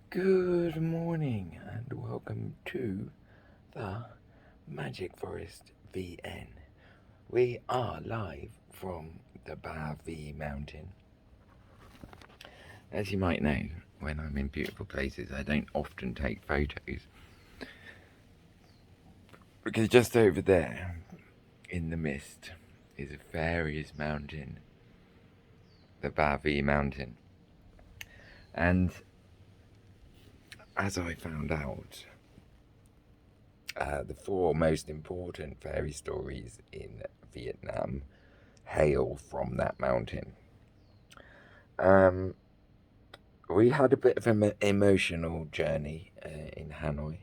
Good morning and welcome to the Magic Forest VN. We are live from the Bavi Mountain. As you might know, when I'm in beautiful places, I don't often take photos because just over there in the mist is a fairies mountain, the Bavi Mountain. And as I found out, the four most important fairy stories in Vietnam hail from that mountain. We had a bit of an emotional journey in Hanoi,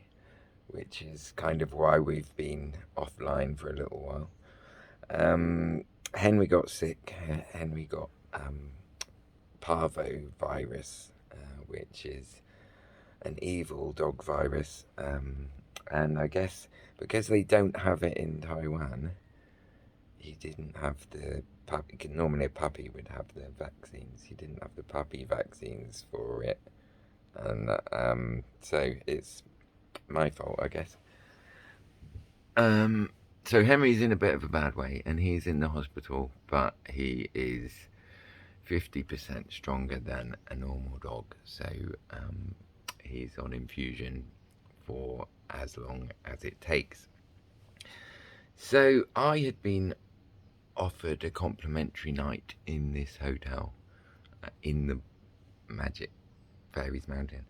which is kind of why we've been offline for a little while. Henry got sick. Henry got parvo virus, which is an evil dog virus. And I guess because they don't have it in Taiwan, he didn't have the puppy. Normally, a puppy would have the vaccines. He didn't have the puppy vaccines for it, and so it's my fault, I guess. So Henry's in a bit of a bad way, and he's in the hospital, but he is 50% stronger than a normal dog. So he's on infusion for as long as it takes. So I had been offered a complimentary night in this hotel in the Magic Fairies Mountain,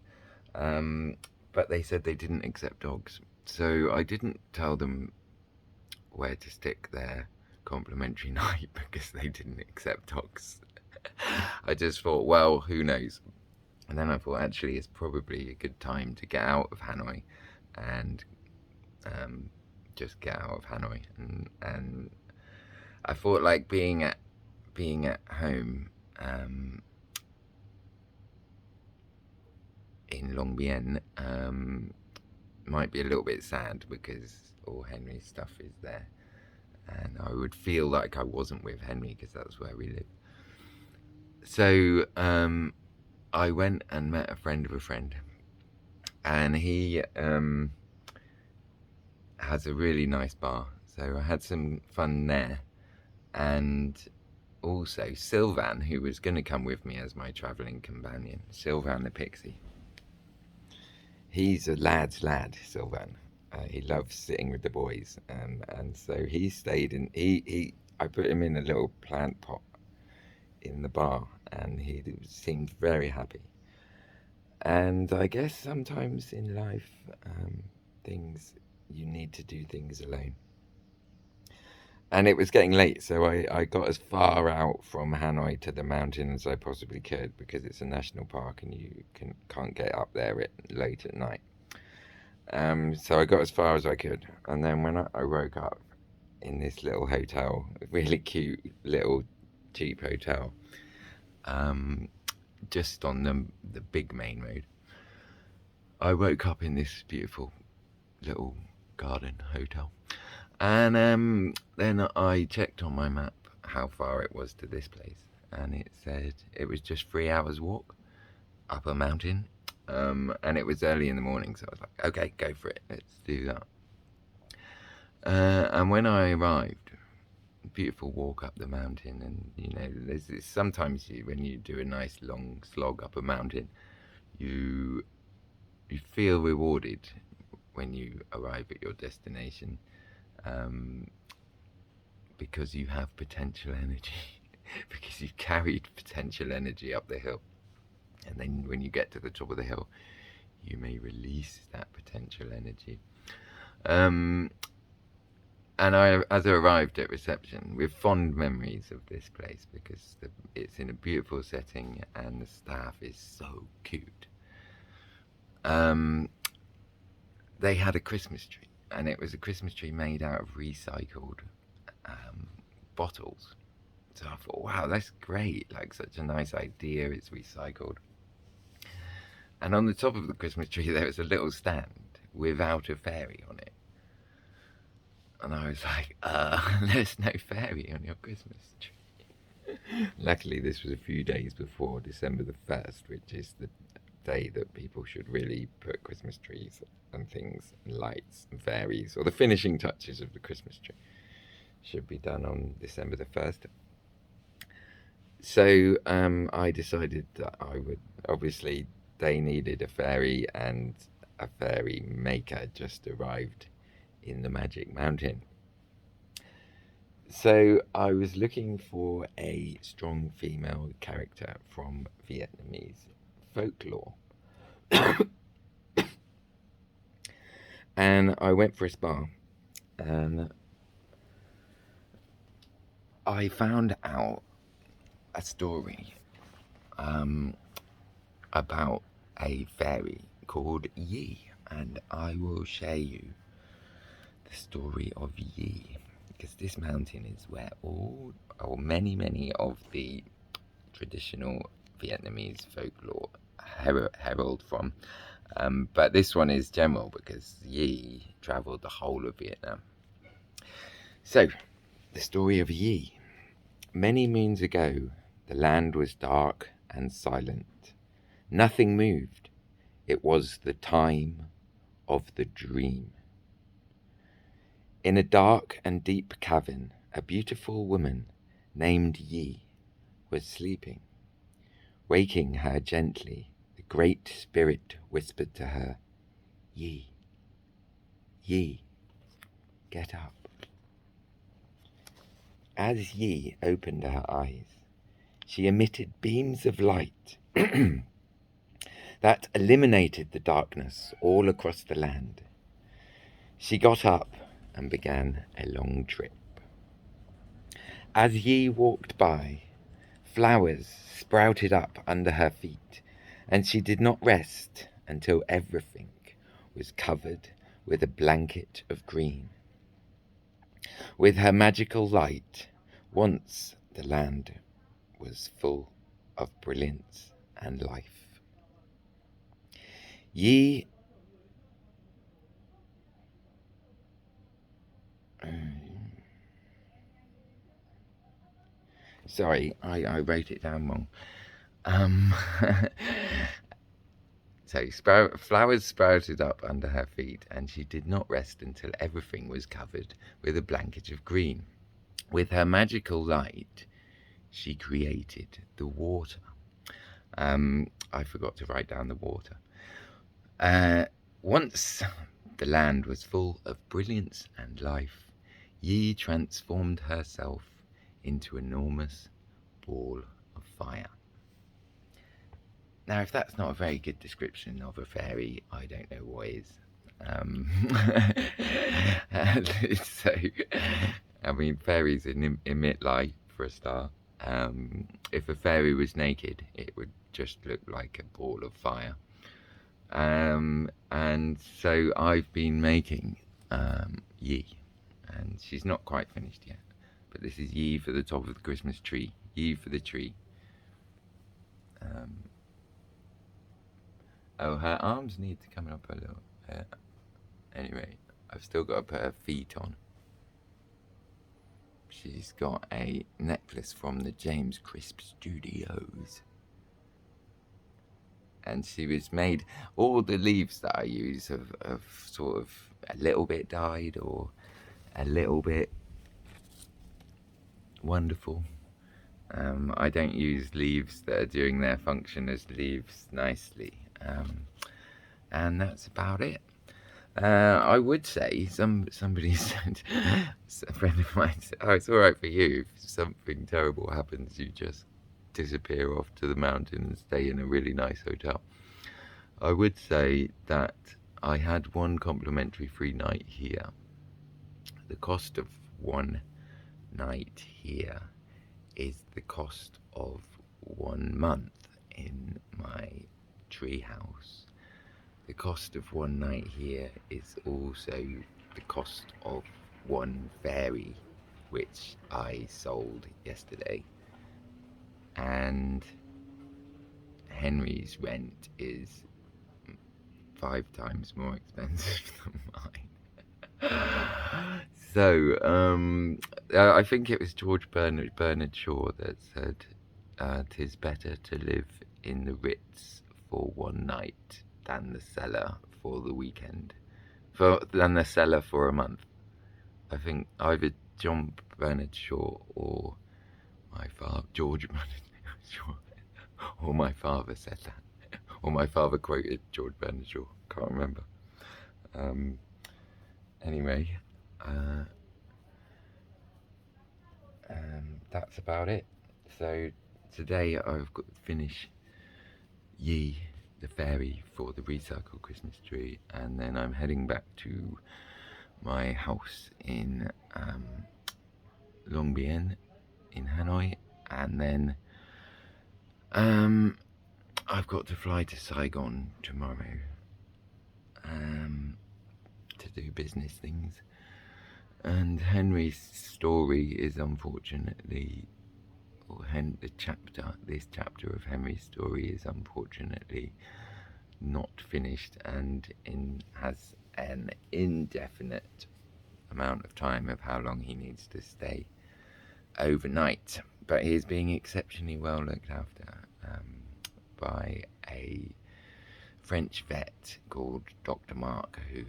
but they said they didn't accept dogs. So I didn't tell them where to stick their complimentary night because they didn't accept dogs. I just thought, well, who knows? And then I thought, actually, it's probably a good time to get out of Hanoi and just get out of Hanoi. And I thought, like, being at home in Long Bien might be a little bit sad because all Henry's stuff is there, and I would feel like I wasn't with Henry because that's where we live. So I went and met a friend of a friend, and he has a really nice bar. So I had some fun there, and also Sylvan, who was going to come with me as my travelling companion, Sylvan the Pixie. He's a lad's lad, Sylvan. He loves sitting with the boys, and so he stayed in. I put him in a little plant pot in the bar, and he seemed very happy. And I guess sometimes in life, you need to do things alone. And it was getting late, so I got as far out from Hanoi to the mountain as I possibly could because it's a national park and you can't get up there late at night. So I got as far as I could, and then when I woke up in this little hotel, a really cute little cheap hotel, just on the big main road, I woke up in this beautiful little garden hotel, and then I checked on my map how far it was to this place, and it said it was just 3 hours walk up a mountain. And it was early in the morning, so I was like, okay, go for it, let's do that. And when I arrived, beautiful walk up the mountain, and there's this, sometimes when you do a nice long slog up a mountain, you feel rewarded when you arrive at your destination, because you have potential energy, because you've carried potential energy up the hill. And then when you get to the top of the hill, you may release that potential energy. And as I arrived at reception with fond memories of this place because it's in a beautiful setting and the staff is so cute. They had a Christmas tree, and it was a Christmas tree made out of recycled bottles. So I thought, wow, that's great, like such a nice idea, it's recycled. And on the top of the Christmas tree there was a little stand without a fairy on it. And I was like, there's no fairy on your Christmas tree. Luckily this was a few days before December the 1st, which is the day that people should really put Christmas trees and things and lights and fairies, or the finishing touches of the Christmas tree should be done on December the 1st. So I decided that I would, obviously they needed a fairy, and a fairy maker just arrived in the Magic Mountain. So I was looking for a strong female character from Vietnamese folklore. And I went for a spa, and I found out a story about a fairy called Yi, and I will share you the story of Yi, because this mountain is where all, or many of the traditional Vietnamese folklore herald from, but this one is general because Yi travelled the whole of Vietnam. So, the story of Yi. Many moons ago, the land was dark and silent. Nothing moved. It was the time of the dream. In a dark and deep cavern, a beautiful woman named Yi was sleeping. Waking her gently, the Great Spirit whispered to her, "Yi, Yi, get up." As Yi opened her eyes, she emitted beams of light that eliminated the darkness all across the land. She got up and began a long trip. As Yi walked by, flowers sprouted up under her feet, and she did not rest until everything was covered with a blanket of green. With her magical light, once the land was full of brilliance and life. Yi Sorry, I wrote it down wrong. So flowers sprouted up under her feet, and she did not rest until everything was covered with a blanket of green. With her magical light, she created the water. I forgot to write down the water. Once the land was full of brilliance and life, Yi transformed herself into an enormous ball of fire. Now, if that's not a very good description of a fairy, I don't know what is. So, I mean, fairies emit light for a start. If a fairy was naked, it would just look like a ball of fire. And so I've been making Yi, and she's not quite finished yet. But this is Yi for the top of the Christmas tree. Yi for the tree. Oh, her arms need to come up a little bit. Anyway, I've still got to put her feet on. She's got a necklace from the James Crisp Studios. And she was made, all the leaves that I use have sort of a little bit dyed or a little bit wonderful. I don't use leaves that are doing their function as leaves nicely. And that's about it. I would say somebody said, a friend of mine said, "Oh, it's all right for you. If something terrible happens, you just disappear off to the mountain and stay in a really nice hotel." I would say that I had one complimentary free night here. The cost of one night here is the cost of 1 month in my tree house. The cost of one night here is also the cost of one fairy, which I sold yesterday. And Henry's rent is 5 times more expensive than mine. So, I think it was George Bernard Shaw that said, "'Tis better to live in the Ritz for one night than the cellar for the weekend, than the cellar for a month. I think either John Bernard Shaw or my father, George Bernard Shaw, or my father said that, or my father quoted George Bernard Shaw. Can't remember. Anyway, that's about it. So today I've got to finish Yi, the fairy, for the recycled Christmas tree, and then I'm heading back to my house in Long Bien in Hanoi, and then I've got to fly to Saigon tomorrow to do business things. And Henry's story is unfortunately, this chapter of Henry's story is unfortunately not finished, and has an indefinite amount of time of how long he needs to stay overnight. But he is being exceptionally well looked after by a French vet called Dr. Mark, who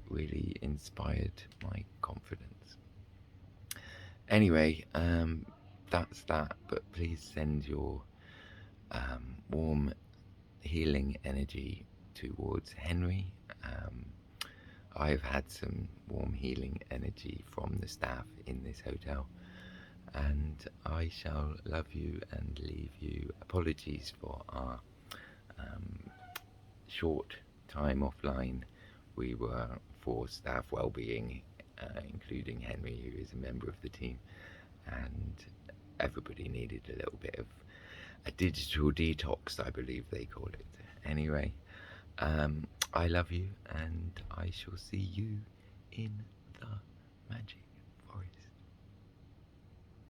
really inspired my confidence. Anyway, that's that, but please send your warm healing energy towards Henry. I've had some warm healing energy from the staff in this hotel, and I shall love you and leave you. Apologies for our short time offline. We were for staff well-being, including Henry, who is a member of the team, and everybody needed a little bit of a digital detox, I believe they call it. Anyway, I love you, and I shall see you in the magic.